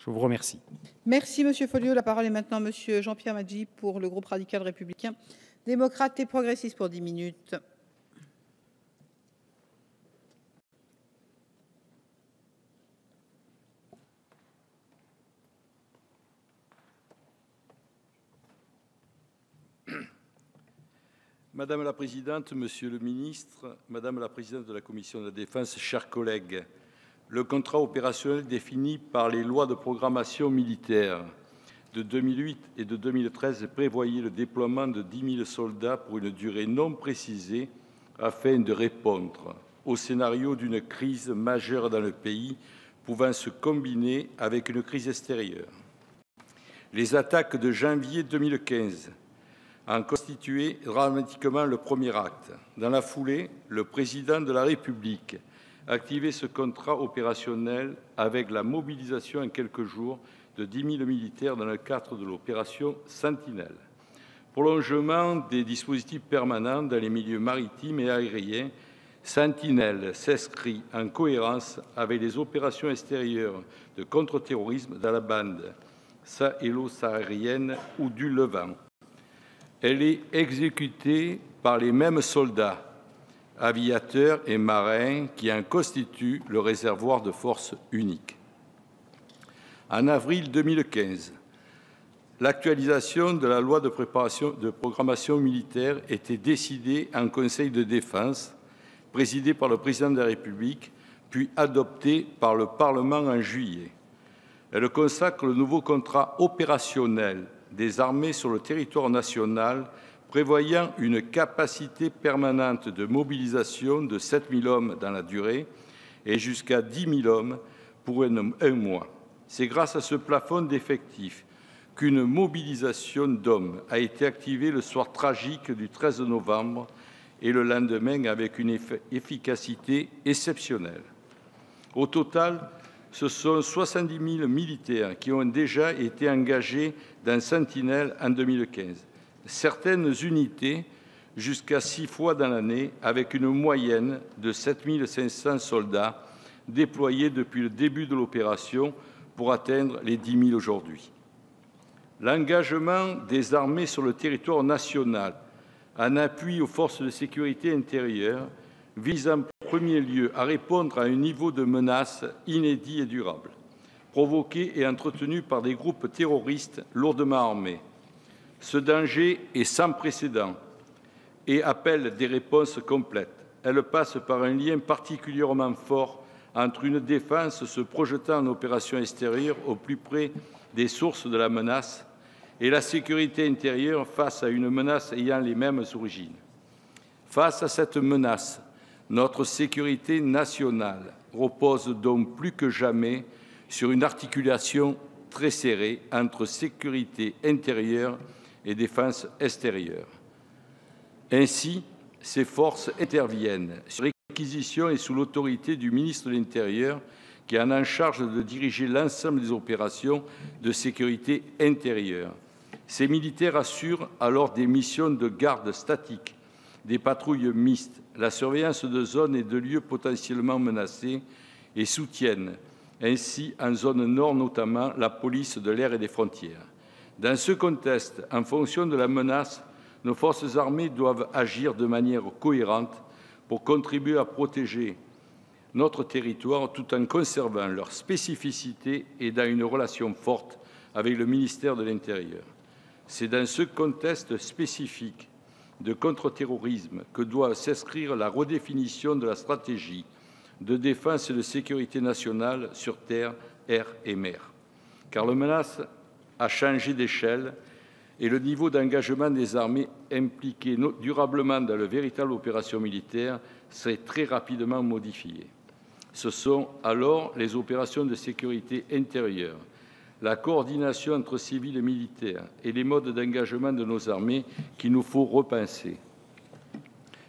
Je vous remercie. Merci, Monsieur Folliot. La parole est maintenant à Monsieur Jean-Pierre Maggi pour le groupe radical républicain, démocrate et progressiste pour 10 minutes. Madame la Présidente, Monsieur le Ministre, Madame la Présidente de la Commission de la Défense, chers collègues, le contrat opérationnel défini par les lois de programmation militaire de 2008 et de 2013 prévoyait le déploiement de 10 000 soldats pour une durée non précisée afin de répondre au scénario d'une crise majeure dans le pays pouvant se combiner avec une crise extérieure. Les attaques de janvier 2015 en constitué dramatiquement le premier acte. Dans la foulée, le président de la République a activé ce contrat opérationnel avec la mobilisation en quelques jours de 10 000 militaires dans le cadre de l'opération Sentinelle. Prolongement des dispositifs permanents dans les milieux maritimes et aériens, Sentinelle s'inscrit en cohérence avec les opérations extérieures de contre-terrorisme dans la bande sahélo-saharienne ou du Levant. Elle est exécutée par les mêmes soldats, aviateurs et marins qui en constituent le réservoir de force unique. En avril 2015, l'actualisation de la loi de programmation militaire était décidée en Conseil de défense, présidé par le président de la République, puis adoptée par le Parlement en juillet. Elle consacre le nouveau contrat opérationnel des armées sur le territoire national, prévoyant une capacité permanente de mobilisation de 7 000 hommes dans la durée et jusqu'à 10 000 hommes pour un mois. C'est grâce à ce plafond d'effectifs qu'une mobilisation d'hommes a été activée le soir tragique du 13 novembre et le lendemain avec une efficacité exceptionnelle. Au total, ce sont 70 000 militaires qui ont déjà été engagés dans Sentinelle en 2015. Certaines unités jusqu'à 6 fois dans l'année, avec une moyenne de 7 500 soldats déployés depuis le début de l'opération pour atteindre les 10 000 aujourd'hui. L'engagement des armées sur le territoire national en appui aux forces de sécurité intérieure vise en premier lieu à répondre à un niveau de menace inédit et durable, provoqué et entretenu par des groupes terroristes lourdement armés. Ce danger est sans précédent et appelle des réponses complètes. Elle passe par un lien particulièrement fort entre une défense se projetant en opération extérieure au plus près des sources de la menace et la sécurité intérieure face à une menace ayant les mêmes origines. Face à cette menace, notre sécurité nationale repose donc plus que jamais sur une articulation très serrée entre sécurité intérieure et défense extérieure. Ainsi, ces forces interviennent sur réquisition et sous l'autorité du ministre de l'Intérieur, qui en a en charge de diriger l'ensemble des opérations de sécurité intérieure. Ces militaires assurent alors des missions de garde statique, des patrouilles mixtes, la surveillance de zones et de lieux potentiellement menacés et soutiennent ainsi en zone nord notamment la police de l'air et des frontières. Dans ce contexte, en fonction de la menace, nos forces armées doivent agir de manière cohérente pour contribuer à protéger notre territoire tout en conservant leurs spécificités et dans une relation forte avec le ministère de l'Intérieur. C'est dans ce contexte spécifique de contre-terrorisme que doit s'inscrire la redéfinition de la stratégie de défense et de sécurité nationale sur terre, air et mer. Car la menace a changé d'échelle et le niveau d'engagement des armées impliquées durablement dans de véritables opérations militaires s'est très rapidement modifié. Ce sont alors les opérations de sécurité intérieure, la coordination entre civils et militaires et les modes d'engagement de nos armées qu'il nous faut repenser.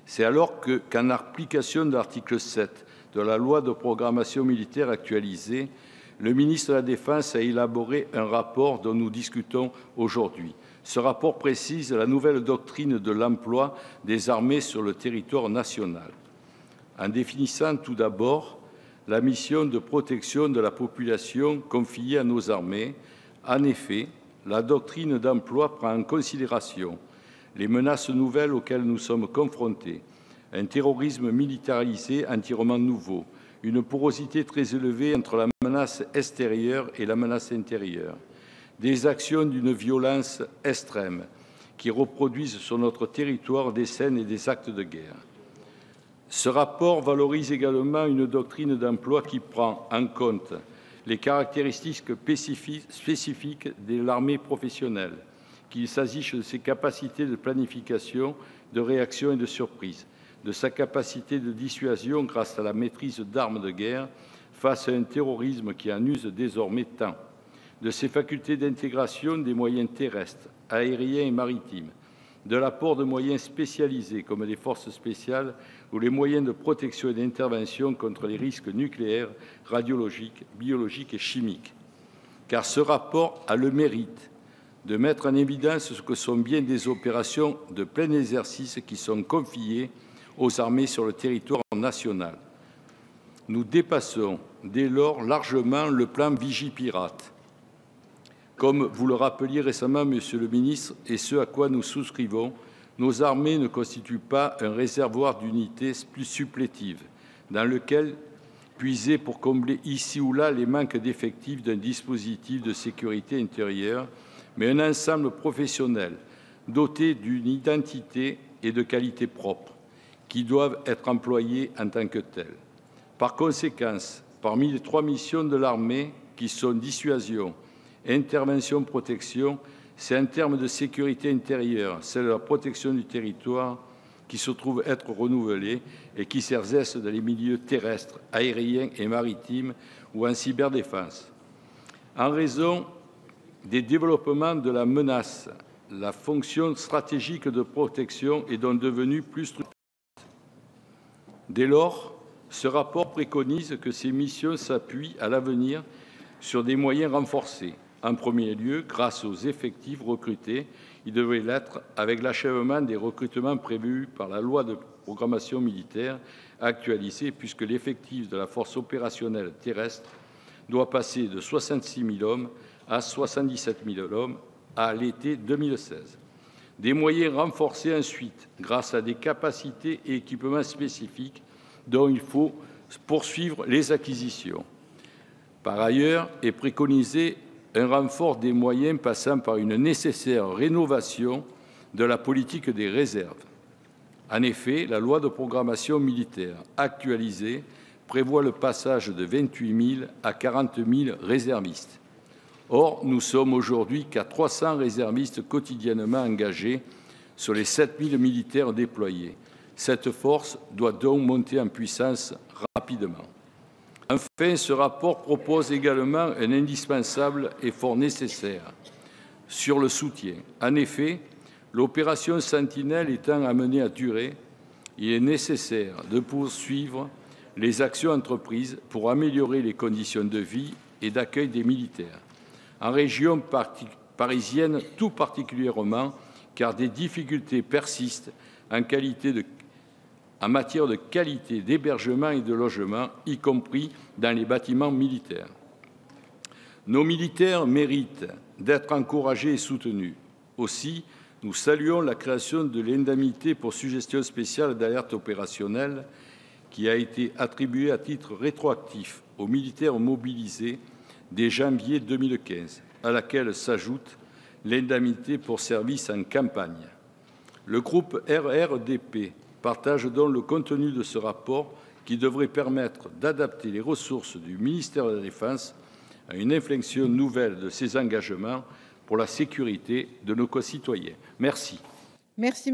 C'est alors qu'en application de l'article 7 de la loi de programmation militaire actualisée, le ministre de la Défense a élaboré un rapport dont nous discutons aujourd'hui. Ce rapport précise la nouvelle doctrine de l'emploi des armées sur le territoire national, en définissant tout d'abord la mission de protection de la population confiée à nos armées. En effet, la doctrine d'emploi prend en considération les menaces nouvelles auxquelles nous sommes confrontés, un terrorisme militarisé entièrement nouveau, une porosité très élevée entre la menace extérieure et la menace intérieure, des actions d'une violence extrême qui reproduisent sur notre territoire des scènes et des actes de guerre. Ce rapport valorise également une doctrine d'emploi qui prend en compte les caractéristiques spécifiques de l'armée professionnelle, qu'il s'agisse de ses capacités de planification, de réaction et de surprise, de sa capacité de dissuasion grâce à la maîtrise d'armes de guerre face à un terrorisme qui en use désormais tant, de ses facultés d'intégration des moyens terrestres, aériens et maritimes, de l'apport de moyens spécialisés comme les forces spéciales ou les moyens de protection et d'intervention contre les risques nucléaires, radiologiques, biologiques et chimiques. Car ce rapport a le mérite de mettre en évidence ce que sont bien des opérations de plein exercice qui sont confiées aux armées sur le territoire national. Nous dépassons dès lors largement le plan Vigipirate, comme vous le rappeliez récemment, Monsieur le ministre, et ce à quoi nous souscrivons. Nos armées ne constituent pas un réservoir d'unités plus supplétives dans lequel puiser pour combler ici ou là les manques d'effectifs d'un dispositif de sécurité intérieure, mais un ensemble professionnel doté d'une identité et de qualité propres qui doivent être employés en tant que tels. Par conséquent, parmi les 3 missions de l'armée qui sont dissuasion, intervention, protection, c'est en termes de sécurité intérieure, celle de la protection du territoire qui se trouve être renouvelée et qui s'exerce dans les milieux terrestres, aériens et maritimes ou en cyberdéfense. En raison des développements de la menace, la fonction stratégique de protection est donc devenue plus structurante. Dès lors, ce rapport préconise que ces missions s'appuient à l'avenir sur des moyens renforcés. En premier lieu, grâce aux effectifs recrutés, il devrait l'être avec l'achèvement des recrutements prévus par la loi de programmation militaire actualisée, puisque l'effectif de la force opérationnelle terrestre doit passer de 66 000 hommes à 77 000 hommes à l'été 2016. Des moyens renforcés ensuite, grâce à des capacités et équipements spécifiques dont il faut poursuivre les acquisitions. Par ailleurs, est préconisé un renfort des moyens passant par une nécessaire rénovation de la politique des réserves. En effet, la loi de programmation militaire actualisée prévoit le passage de 28 000 à 40 000 réservistes. Or, nous sommes aujourd'hui qu'à 300 réservistes quotidiennement engagés sur les 7 000 militaires déployés. Cette force doit donc monter en puissance rapidement. Enfin, ce rapport propose également un indispensable effort nécessaire sur le soutien. En effet, l'opération Sentinelle étant amenée à durer, il est nécessaire de poursuivre les actions entreprises pour améliorer les conditions de vie et d'accueil des militaires. En région parisienne tout particulièrement, car des difficultés persistent en matière de qualité d'hébergement et de logement, y compris dans les bâtiments militaires. Nos militaires méritent d'être encouragés et soutenus. Aussi, nous saluons la création de l'indemnité pour suggestion spéciale d'alerte opérationnelle qui a été attribuée à titre rétroactif aux militaires mobilisés dès janvier 2015, à laquelle s'ajoute l'indemnité pour service en campagne. Le groupe RRDP partage donc le contenu de ce rapport qui devrait permettre d'adapter les ressources du ministère de la Défense à une inflexion nouvelle de ses engagements pour la sécurité de nos concitoyens. Merci. Merci.